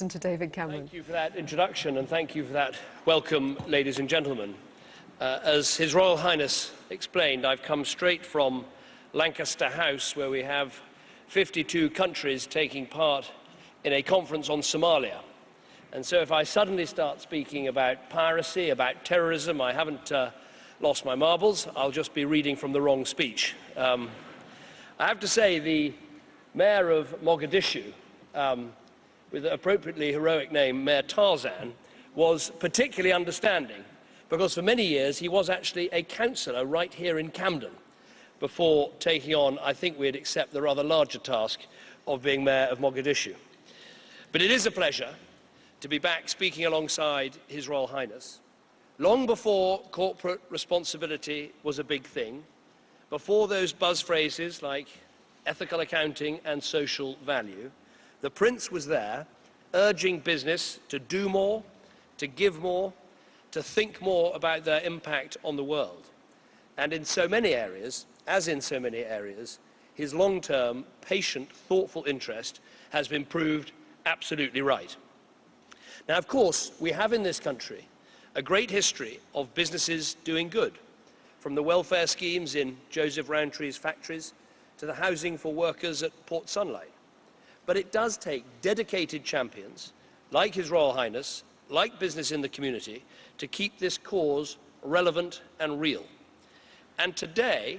listen to David Cameron. Thank you for that introduction, and thank you for that welcome, ladies and gentlemen. As His Royal Highness explained, I've come straight from Lancaster House, where we have 52 countries taking part in a conference on Somalia. And so if I suddenly start speaking about piracy, about terrorism, I haven't lost my marbles. I'll just be reading from the wrong speech. I have to say, the Mayor of Mogadishu, with the appropriately heroic name, Mayor Tarzan, was particularly understanding, because for many years he was actually a councillor right here in Camden before taking on, I think we'd accept the rather larger task of being Mayor of Mogadishu. But it is a pleasure to be back speaking alongside His Royal Highness. Long before corporate responsibility was a big thing, before those buzz phrases like ethical accounting and social value, the Prince was there urging business to do more, to give more, to think more about their impact on the world. And in so many areas, as in so many areas, his long-term, patient, thoughtful interest has been proved absolutely right. Now, of course, we have in this country a great history of businesses doing good, from the welfare schemes in Joseph Rowntree's factories to the housing for workers at Port Sunlight. But it does take dedicated champions, like His Royal Highness, like business in the community, to keep this cause relevant and real. And today,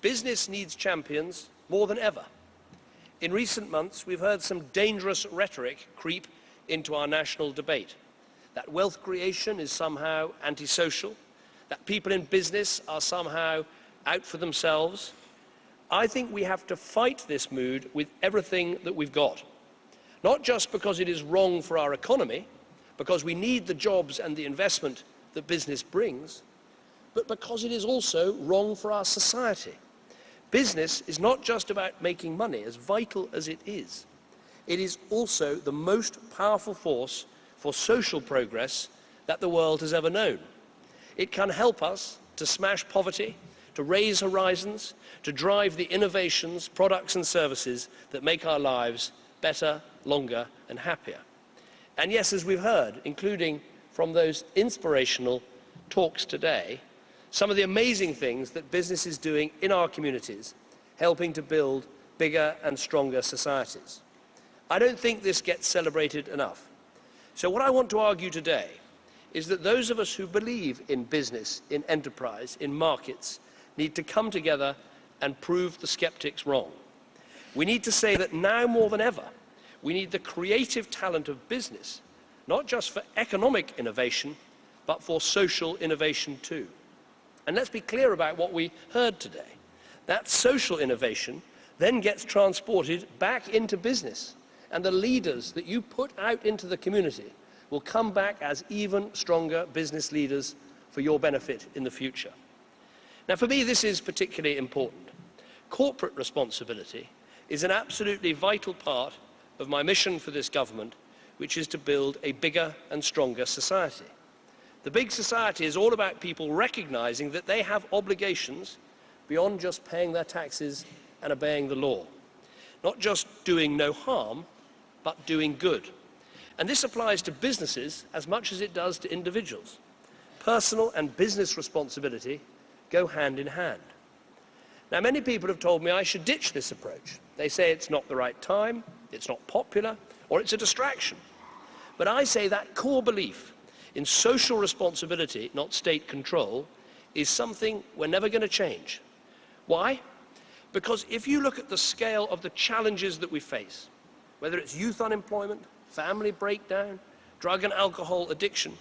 business needs champions more than ever. In recent months, we've heard some dangerous rhetoric creep into our national debate. That wealth creation is somehow antisocial, that people in business are somehow out for themselves. I think we have to fight this mood with everything that we've got. Not just because it is wrong for our economy, because we need the jobs and the investment that business brings, but because it is also wrong for our society. Business is not just about making money, as vital as it is. It is also the most powerful force for social progress that the world has ever known. It can help us to smash poverty, to raise horizons, to drive the innovations, products and services that make our lives better, longer and happier. And yes, as we've heard, including from those inspirational talks today, some of the amazing things that business is doing in our communities, helping to build bigger and stronger societies. I don't think this gets celebrated enough. So what I want to argue today is that those of us who believe in business, in enterprise, in markets, need to come together and prove the skeptics wrong. We need to say that now more than ever, we need the creative talent of business, not just for economic innovation, but for social innovation too. And let's be clear about what we heard today. That social innovation then gets transported back into business, and the leaders that you put out into the community will come back as even stronger business leaders for your benefit in the future. Now, for me, this is particularly important. Corporate responsibility is an absolutely vital part of my mission for this government, which is to build a bigger and stronger society. The big society is all about people recognizing that they have obligations beyond just paying their taxes and obeying the law. Not just doing no harm, but doing good. And this applies to businesses as much as it does to individuals. Personal and business responsibility go hand in hand. Now, many people have told me I should ditch this approach. They say it's not the right time, it's not popular, or it's a distraction. But I say that core belief in social responsibility, not state control, is something we're never going to change. Why? Because if you look at the scale of the challenges that we face, whether it's youth unemployment, family breakdown, drug and alcohol addiction,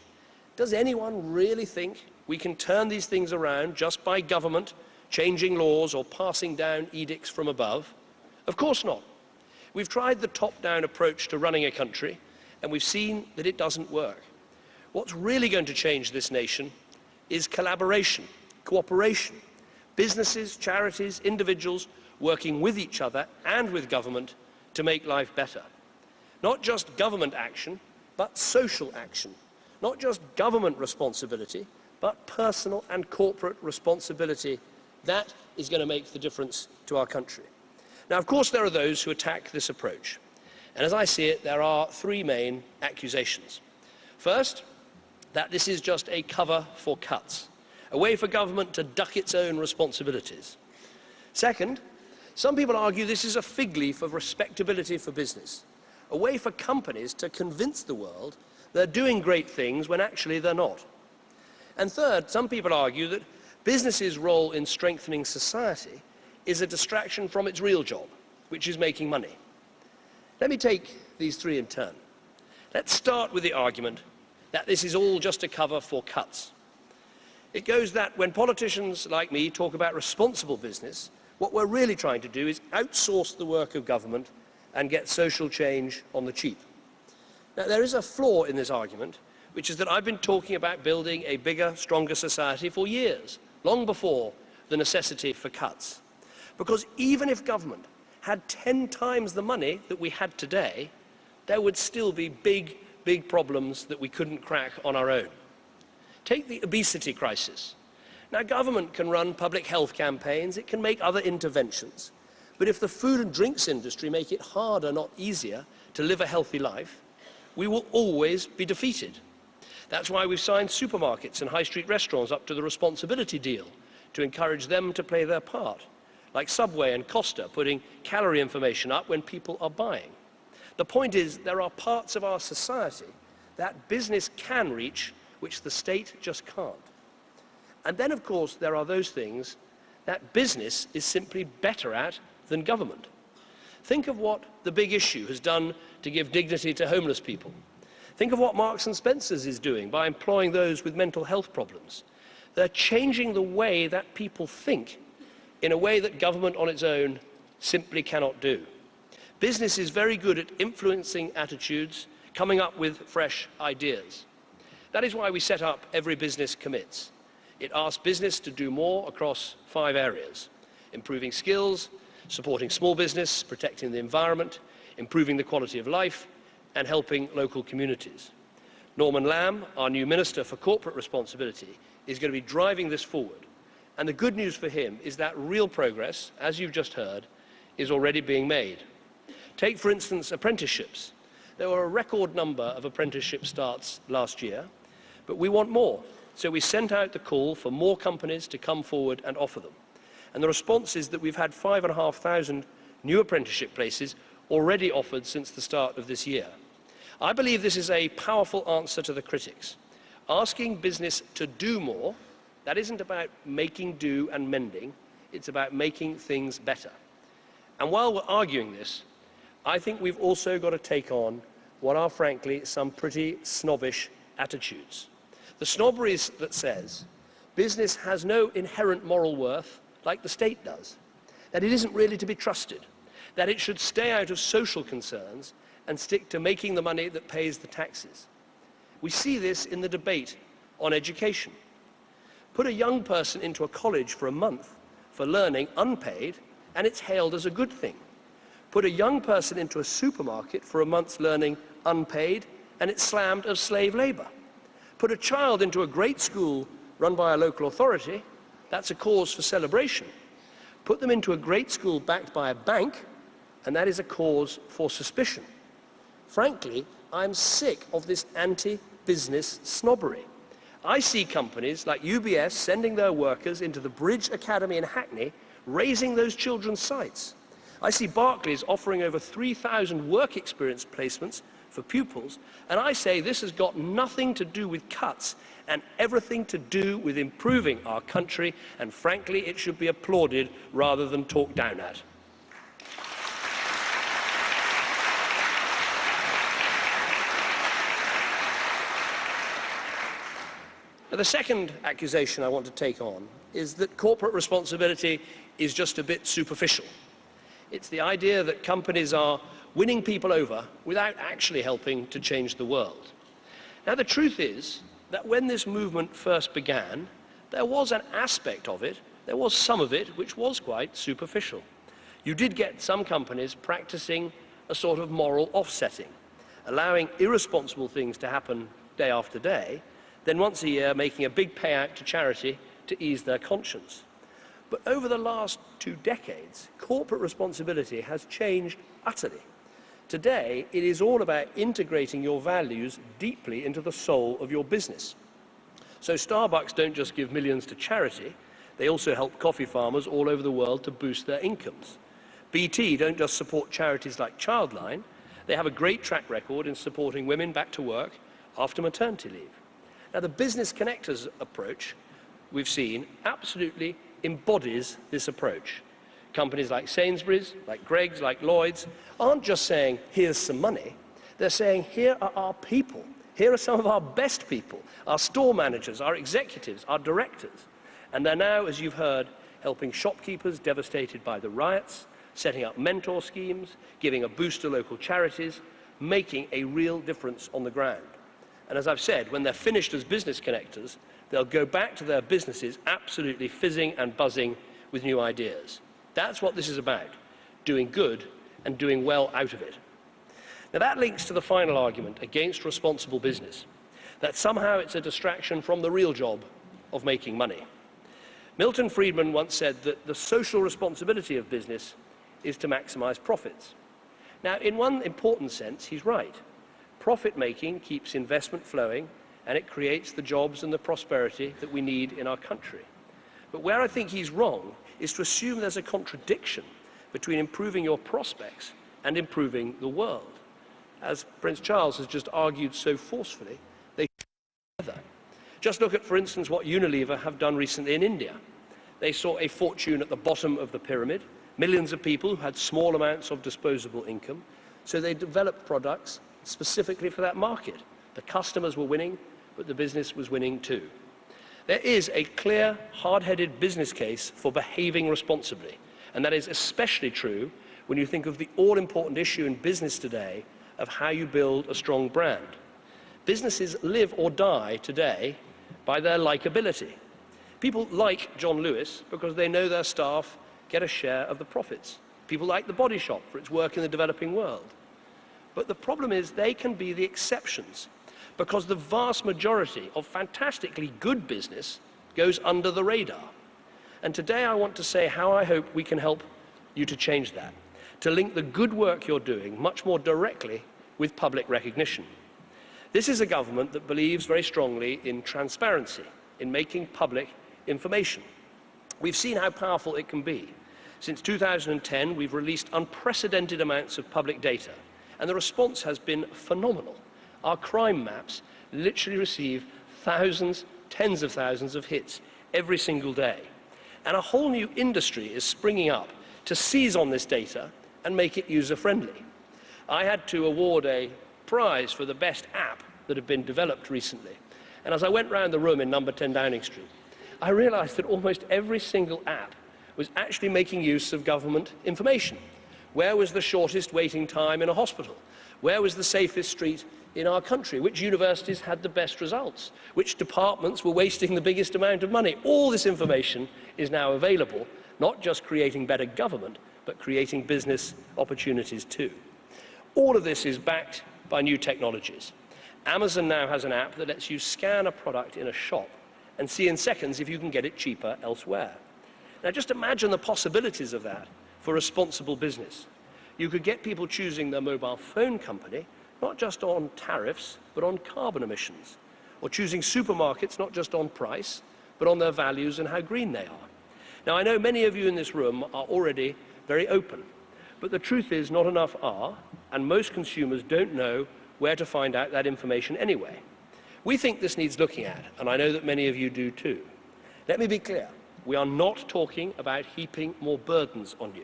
does anyone really think we can turn these things around just by government changing laws or passing down edicts from above? Of course not. We've tried the top-down approach to running a country, and we've seen that it doesn't work. What's really going to change this nation is collaboration, cooperation, businesses, charities, individuals working with each other and with government to make life better. Not just government action, but social action. Not just government responsibility, but personal and corporate responsibility. That is going to make the difference to our country. Now, of course, there are those who attack this approach. And as I see it, there are three main accusations. First, that this is just a cover for cuts, a way for government to duck its own responsibilities. Second, some people argue this is a fig leaf of respectability for business, a way for companies to convince the world they're doing great things when actually they're not. And third, some people argue that business's role in strengthening society is a distraction from its real job, which is making money. Let me take these three in turn. Let's start with the argument that this is all just a cover for cuts. It goes that when politicians like me talk about responsible business, what we're really trying to do is outsource the work of government and get social change on the cheap. Now, there is a flaw in this argument, which is that I've been talking about building a bigger, stronger society for years, long before the necessity for cuts. Because even if government had 10 times the money that we had today, there would still be big problems that we couldn't crack on our own. Take the obesity crisis. Now, government can run public health campaigns, it can make other interventions, but if the food and drinks industry make it harder, not easier, to live a healthy life, we will always be defeated. That's why we've signed supermarkets and high street restaurants up to the responsibility deal to encourage them to play their part, like Subway and Costa putting calorie information up when people are buying. The point is, there are parts of our society that business can reach, which the state just can't. And then, of course, there are those things that business is simply better at than government. Think of what the Big Issue has done to give dignity to homeless people. Think of what Marks and Spencer's is doing by employing those with mental health problems. They're changing the way that people think in a way that government on its own simply cannot do. Business is very good at influencing attitudes, coming up with fresh ideas. That is why we set up Every Business Commits. It asks business to do more across 5 areas: improving skills, supporting small business, protecting the environment, improving the quality of life, and helping local communities. Norman Lamb, our new Minister for Corporate Responsibility, is going to be driving this forward. And the good news for him is that real progress, as you've just heard, is already being made. Take, for instance, apprenticeships. There were a record number of apprenticeship starts last year, but we want more. So we sent out the call for more companies to come forward and offer them. And the response is that we've had 5,500 new apprenticeship places already offered since the start of this year. I believe this is a powerful answer to the critics. Asking business to do more, that isn't about making do and mending, it's about making things better. And while we're arguing this, I think we've also got to take on what are, frankly, some pretty snobbish attitudes. The snobbery that says business has no inherent moral worth like the state does, that it isn't really to be trusted, that it should stay out of social concerns and stick to making the money that pays the taxes. We see this in the debate on education. Put a young person into a college for a month for learning unpaid, and it's hailed as a good thing. Put a young person into a supermarket for a month's learning unpaid, and it's slammed as slave labor. Put a child into a great school run by a local authority, that's a cause for celebration. Put them into a great school backed by a bank, and that is a cause for suspicion. Frankly, I'm sick of this anti-business snobbery. I see companies like UBS sending their workers into the Bridge Academy in Hackney, raising those children's sights. I see Barclays offering over 3,000 work experience placements for pupils, and I say this has got nothing to do with cuts and everything to do with improving our country, and frankly, it should be applauded rather than talked down at. Now, the second accusation I want to take on is that corporate responsibility is just a bit superficial. It's the idea that companies are winning people over without actually helping to change the world. Now, the truth is that when this movement first began, there was an aspect of it, there was some of it, which was quite superficial. You did get some companies practicing a sort of moral offsetting, allowing irresponsible things to happen day after day, then once a year making a big payout to charity to ease their conscience. But over the last 2 decades, corporate responsibility has changed utterly. Today, it is all about integrating your values deeply into the soul of your business. So Starbucks don't just give millions to charity, they also help coffee farmers all over the world to boost their incomes. BT don't just support charities like Childline, they have a great track record in supporting women back to work after maternity leave. Now, the Business Connectors approach we've seen absolutely embodies this approach. Companies like Sainsbury's, like Greggs, like Lloyd's aren't just saying, here's some money. They're saying, here are our people. Here are some of our best people, our store managers, our executives, our directors. And they're now, as you've heard, helping shopkeepers devastated by the riots, setting up mentor schemes, giving a boost to local charities, making a real difference on the ground. And as I've said, when they're finished as business connectors, they'll go back to their businesses absolutely fizzing and buzzing with new ideas. That's what this is about, doing good and doing well out of it. Now that links to the final argument against responsible business, that somehow it's a distraction from the real job of making money. Milton Friedman once said that the social responsibility of business is to maximize profits. Now, in one important sense, he's right. Profit making keeps investment flowing and it creates the jobs and the prosperity that we need in our country. But where I think he's wrong is to assume there's a contradiction between improving your prospects and improving the world. As Prince Charles has just argued so forcefully, they should go together. Just look at, for instance, what Unilever have done recently in India. They saw a fortune at the bottom of the pyramid, millions of people who had small amounts of disposable income, so they developed products specifically for that market. The customers were winning, but the business was winning too. There is a clear, hard-headed business case for behaving responsibly, and that is especially true when you think of the all-important issue in business today of how you build a strong brand. Businesses live or die today by their likability. People like John Lewis because they know their staff get a share of the profits. People like The Body Shop for its work in the developing world. But the problem is they can be the exceptions because the vast majority of fantastically good business goes under the radar. And today I want to say how I hope we can help you to change that, to link the good work you're doing much more directly with public recognition. This is a government that believes very strongly in transparency, in making public information. We've seen how powerful it can be. Since 2010, we've released unprecedented amounts of public data, and the response has been phenomenal. Our crime maps literally receive thousands, tens of thousands of hits every single day. And a whole new industry is springing up to seize on this data and make it user-friendly. I had to award a prize for the best app that had been developed recently. And as I went round the room in number 10 Downing Street, I realized that almost every single app was actually making use of government information. Where was the shortest waiting time in a hospital? Where was the safest street in our country? Which universities had the best results? Which departments were wasting the biggest amount of money? All this information is now available, not just creating better government, but creating business opportunities too. All of this is backed by new technologies. Amazon now has an app that lets you scan a product in a shop and see in seconds if you can get it cheaper elsewhere. Now just imagine the possibilities of that for responsible business. You could get people choosing their mobile phone company not just on tariffs, but on carbon emissions, or choosing supermarkets not just on price, but on their values and how green they are. Now I know many of you in this room are already very open, but the truth is not enough are, and most consumers don't know where to find out that information anyway. We think this needs looking at, and I know that many of you do too. Let me be clear, we are not talking about heaping more burdens on you.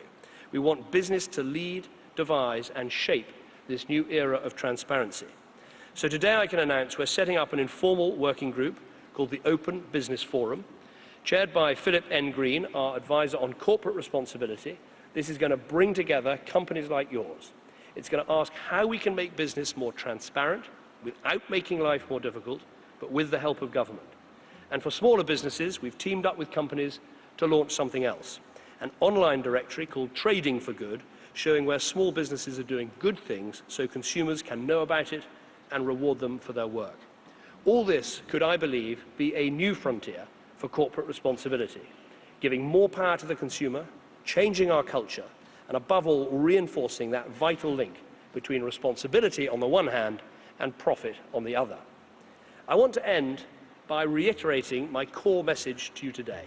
We want business to lead, devise, and shape this new era of transparency. So today I can announce we're setting up an informal working group called the Open Business Forum, chaired by Philip N. Green, our advisor on corporate responsibility. This is going to bring together companies like yours. It's going to ask how we can make business more transparent without making life more difficult, but with the help of government. And for smaller businesses, we've teamed up with companies to launch something else, an online directory called Trading for Good, showing where small businesses are doing good things so consumers can know about it and reward them for their work. All this could, I believe, be a new frontier for corporate responsibility, giving more power to the consumer, changing our culture, and above all, reinforcing that vital link between responsibility on the one hand and profit on the other. I want to end by reiterating my core message to you today.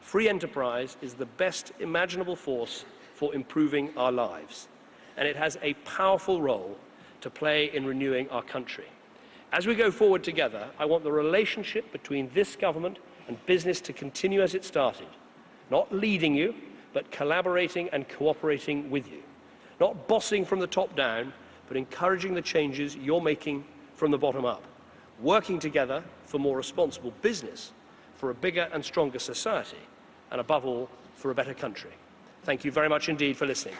Free enterprise is the best imaginable force for improving our lives, and it has a powerful role to play in renewing our country. As we go forward together, I want the relationship between this government and business to continue as it started, not leading you, but collaborating and cooperating with you. Not bossing from the top down, but encouraging the changes you're making from the bottom up. Working together for more responsible business, for a bigger and stronger society, and above all, for a better country. Thank you very much indeed for listening.